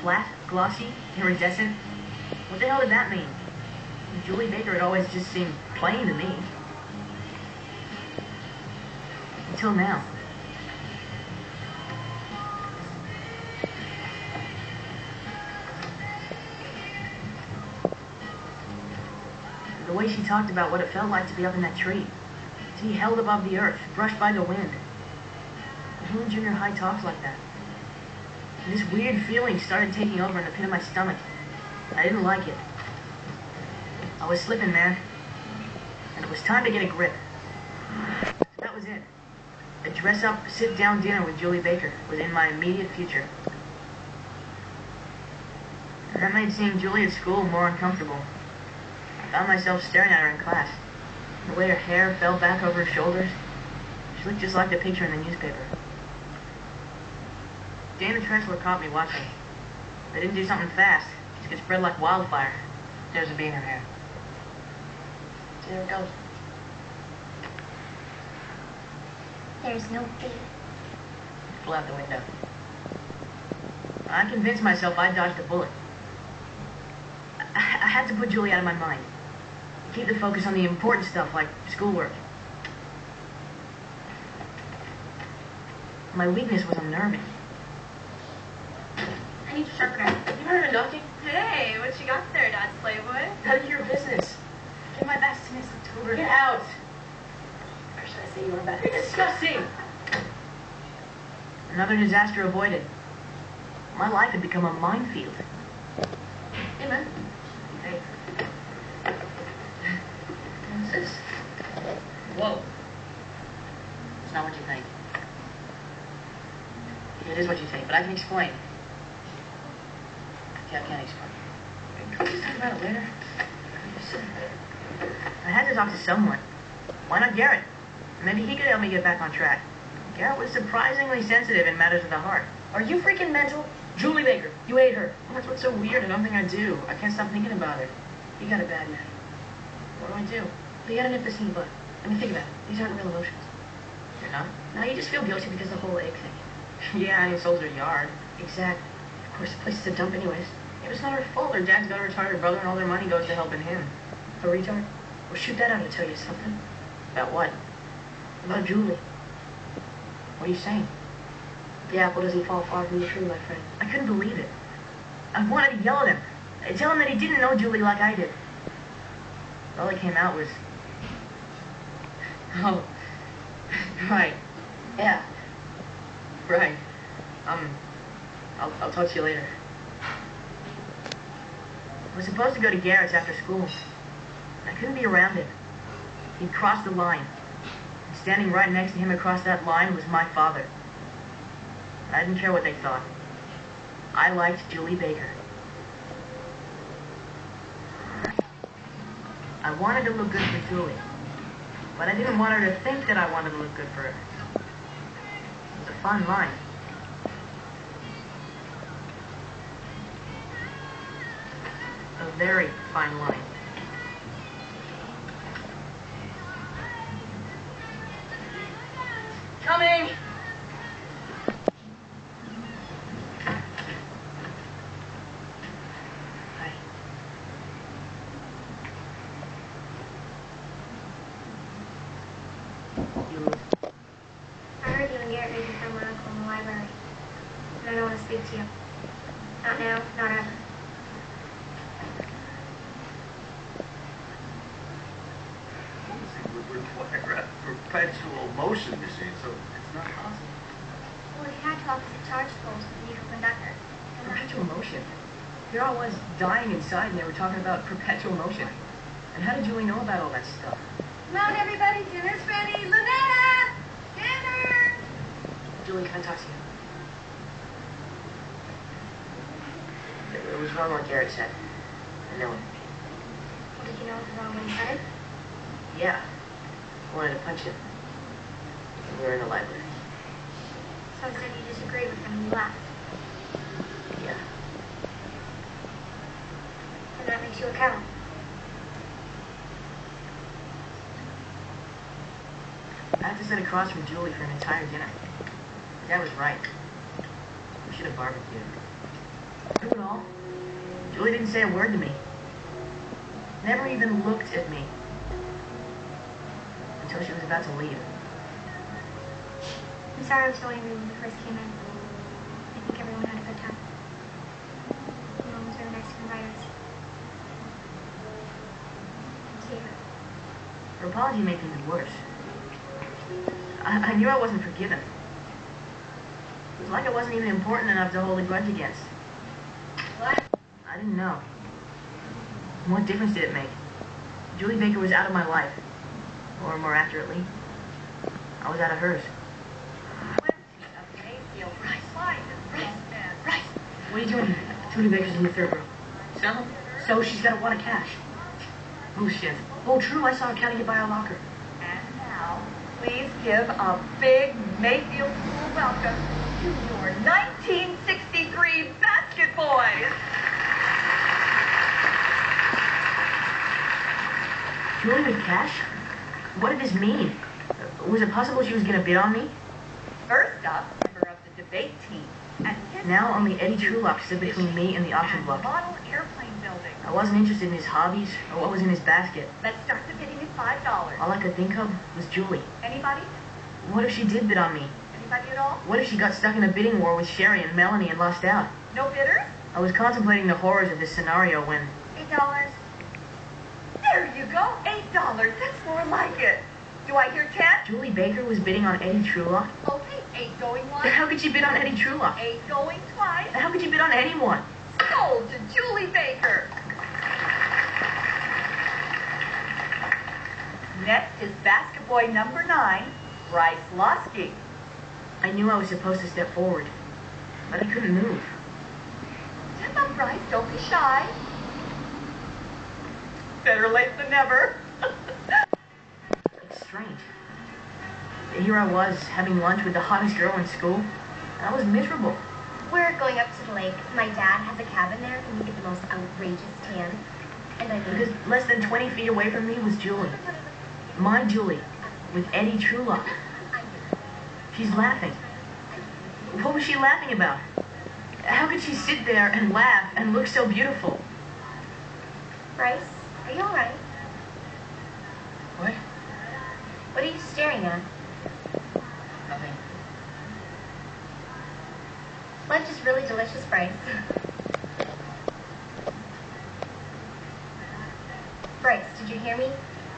flat, glossy, iridescent. What the hell did that mean? Julie Baker had always just seemed plain to me. Until now. The way she talked about what it felt like to be up in that tree, to be held above the earth, brushed by the wind. Who in junior high talks like that? And this weird feeling started taking over in the pit of my stomach. I didn't like it. I was slipping, man. And it was time to get a grip. That was it. A dress-up, sit-down dinner with Julie Baker was in my immediate future. And that made seeing Julie at school more uncomfortable. I found myself staring at her in class. The way her hair fell back over her shoulders. She looked just like the picture in the newspaper. Dan and Tressler caught me watching. They didn't do something fast. It could spread like wildfire. There's a bee in her hair. There it goes. There's no bee. It flew out the window. I convinced myself I dodged a bullet. I had to put Julie out of my mind. Keep the focus on the important stuff like schoolwork. My weakness was unnerving. I need a sharpener. You heard her knocking? Hey, what you got there, Dad's Playboy? None of your business. Get my best to Miss October. Get out! Or should I say your best? You're disgusting! Another disaster avoided. My life had become a minefield. Hey, man. Hey. What's this? Whoa. It's not what you think. It is what you think, but I can explain. Yeah, I can't explain. Can we just talk about it later? I had to talk to someone. Why not Garrett? Maybe he could help me get back on track. Garrett was surprisingly sensitive in matters of the heart. Are you freaking mental? Julie Baker, you hate her. Well, that's what's so weird. I don't think I do. I can't stop thinking about her. You got it bad, man. What do I do? You got a nip this in the butt. I mean, think about it. These aren't real emotions. They're not? No, you just feel guilty because of the whole egg thing. Yeah, and he sold her yard. Exactly. Of course, the place is a dump anyways. It was not her fault. Her dad's got a retarded brother and all their money goes to helping him. A retard? Well, shoot that out to tell you something. About what? About Julie. What are you saying? The apple doesn't fall far from the tree, my friend. I couldn't believe it. I wanted to yell at him. Tell him that he didn't know Julie like I did. All that came out was... Oh. Right. Yeah. Right. I'll talk to you later. I was supposed to go to Garrett's after school. I couldn't be around him. He'd crossed the line. And standing right next to him across that line was my father. I didn't care what they thought. I liked Julie Baker. I wanted to look good for Julie. But I didn't want her to think that I wanted to look good for her. It was a fine line. A very fine line. Coming! Hi. I heard you and Garrett making fun of my uncle in the library. And I don't want to speak to you. Not now, not ever. Would require a perpetual motion machine, so it's not possible. Well, if you had 2 opposite charge poles with an equal conductor. Perpetual motion. Here I was dying inside and they were talking about perpetual motion. And how did Julie know about all that stuff? Come on, everybody, dinner's ready. Lynette! Dinner! Julie, can I talk to you? It was wrong what Garrett said. I know it. Well, did you know it was wrong when you said it? Yeah. I wanted to punch him. We were in the library. So instead you disagreed with him and you left. Yeah. And that makes you a coward. I had to sit across from Julie for an entire dinner. Dad was right. We should have barbecued. Through it all, Julie didn't say a word to me. Never even looked at me. Until she was about to leave. I'm sorry I was so angry when we first came in. I think everyone had a good time. The moms were the Mexican writers. Thank you. Her apology made things worse. I knew I wasn't forgiven. It was like I wasn't even important enough to hold a grudge against. What? I didn't know. What difference did it make? Julie Baker was out of my life. Or more accurately, I was out of hers. Right. What are you doing here? Julie Baker's in the third room. So? So she's got a wad of cash. Oh shit. Oh true, I saw her counting it by our locker. And now, please give a big Mayfield School welcome to your 1963 Basket Boys. Julie with cash? What did this mean? Was it possible she was gonna bid on me? First up, member of the debate team. And his Now only Eddie Trulock stood between me and the auction block. model airplane building. I wasn't interested in his hobbies or what was in his basket. Let's start the bidding at $5. All I could think of was Julie. Anybody? What if she did bid on me? Anybody at all? What if she got stuck in a bidding war with Sherry and Melanie and lost out? No bidders? I was contemplating the horrors of this scenario when... $8. There you go. $8. That's more like it. Do I hear 10? Julie Baker was bidding on Eddie Trulock? Okay, 8 going once. How could she bid on Eddie Trulock? 8 going twice. How could she bid on anyone? Sold to Julie Baker. Next is basket boy number 9, Bryce Losky. I knew I was supposed to step forward, but I couldn't move. Step up, Bryce. Don't be shy. Better late than never. It's strange. Here I was, having lunch with the hottest girl in school, and I was miserable. We're going up to the lake. My dad has a cabin there, and we get the most outrageous tan. And I mean... Because less than 20 feet away from me was Julie. My Julie, with Eddie Trulock. She's laughing. What was she laughing about? How could she sit there and laugh and look so beautiful? Bryce, are you alright? What? What are you staring at? Nothing. Lunch is really delicious, Bryce. Bryce, did you hear me?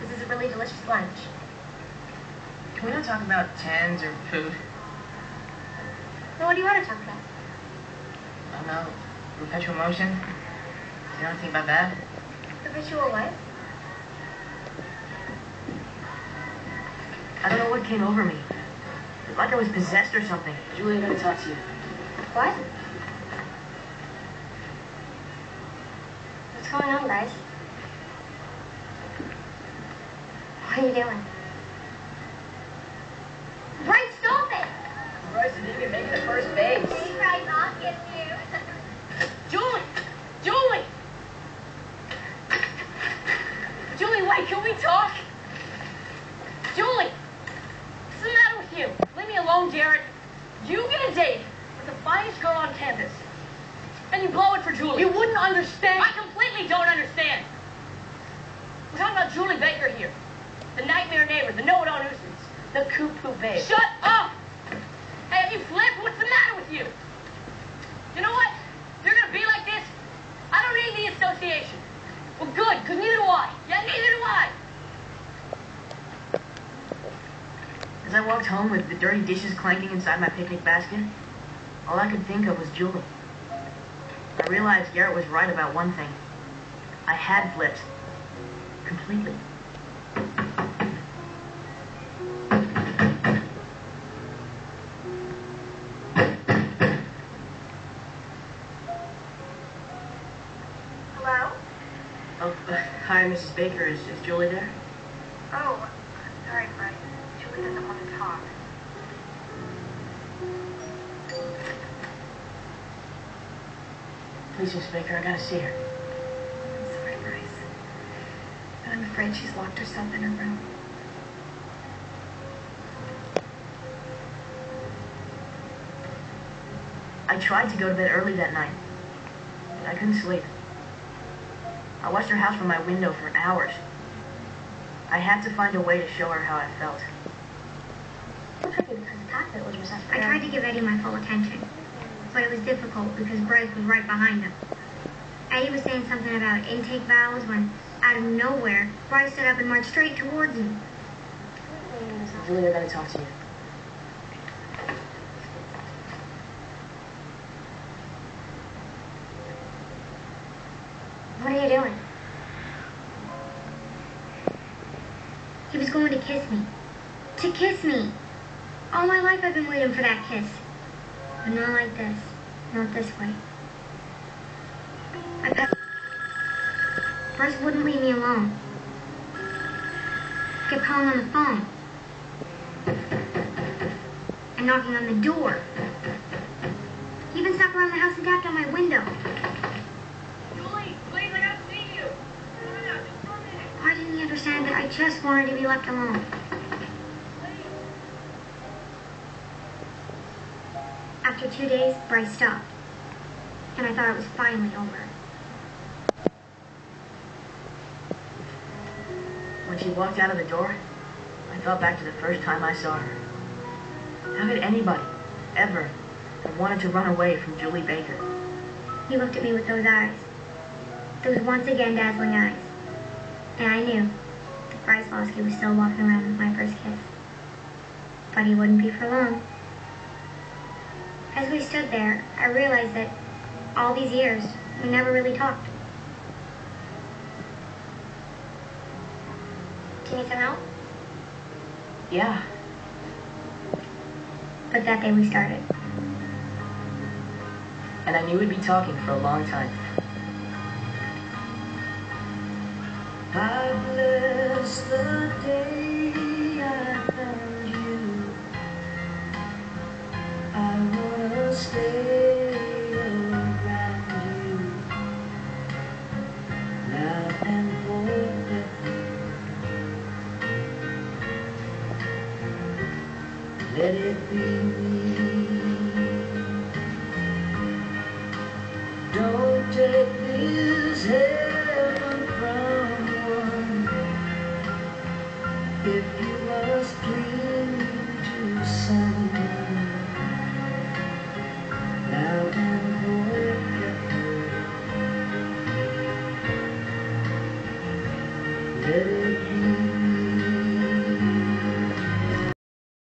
This is a really delicious lunch. Can we not talk about tens or food? Now, what do you want to talk about? I don't know. Perpetual motion? You know anything about that? Perpetual what? I don't know what came over me. It's like I was possessed or something. Julie, I gotta talk to you. What? What's going on, Bryce? What are you doing? Bryce, stop it! Bryce didn't even make it to first base. Hey, Bryce, I'll get you. Julie! Julie! Julie, wait, can we talk? Julie! What's the matter with you? Leave me alone, Jared. You get a date with the finest girl on campus, and you blow it for Julie. You wouldn't understand. I completely don't understand. We're talking about Julie Baker here. The nightmare neighbor, the know-it-all nuisance, the cuckoo babe. Shut up! Hey, have you flipped? What's the matter with you? You know what? If you're gonna be like this, I don't need the association. Well, good, because neither do I. Yeah, neither do I. As I walked home with the dirty dishes clanking inside my picnic basket, all I could think of was Julie. I realized Garrett was right about one thing. I had flipped. Completely. Hello? Oh, hi, Mrs. Baker. Is Julie there? Oh, sorry, Bryce. Julie doesn't want to talk. Please, Miss Baker, I gotta see her. I'm sorry, Bryce. But I'm afraid she's locked herself in her room. I tried to go to bed early that night. I couldn't sleep. I watched her house from my window for hours. I had to find a way to show her how I felt. It was tricky because the cockpit was recessed. I tried to give Eddie my full attention, but it was difficult because Bryce was right behind him. Eddie was saying something about intake valves when, out of nowhere, Bryce stood up and marched straight towards him. Julie, I gotta talk to you. What are you doing? He was going to kiss me. To kiss me! All my life I've been waiting for that kiss. But not like this. Not this way. Bryce wouldn't leave me alone. Kept calling on the phone. And knocking on the door. He even stopped around the house and tapped on my window. Julie, please, I gotta see you. Just for a minute. Why didn't he understand that I just wanted to be left alone? After 2 days, Bryce stopped. And I thought it was finally over. When she walked out of the door, I thought back to the first time I saw her. How could anybody, ever, have wanted to run away from Julie Baker? He looked at me with those eyes. Those once again dazzling eyes. And I knew that Bryce Losky was still walking around with my first kiss. But he wouldn't be for long. As we stood there, I realized that all these years, we never really talked. Do you need some help? Yeah. But that day we started. And I knew we'd be talking for a long time. I bless the day I found you. I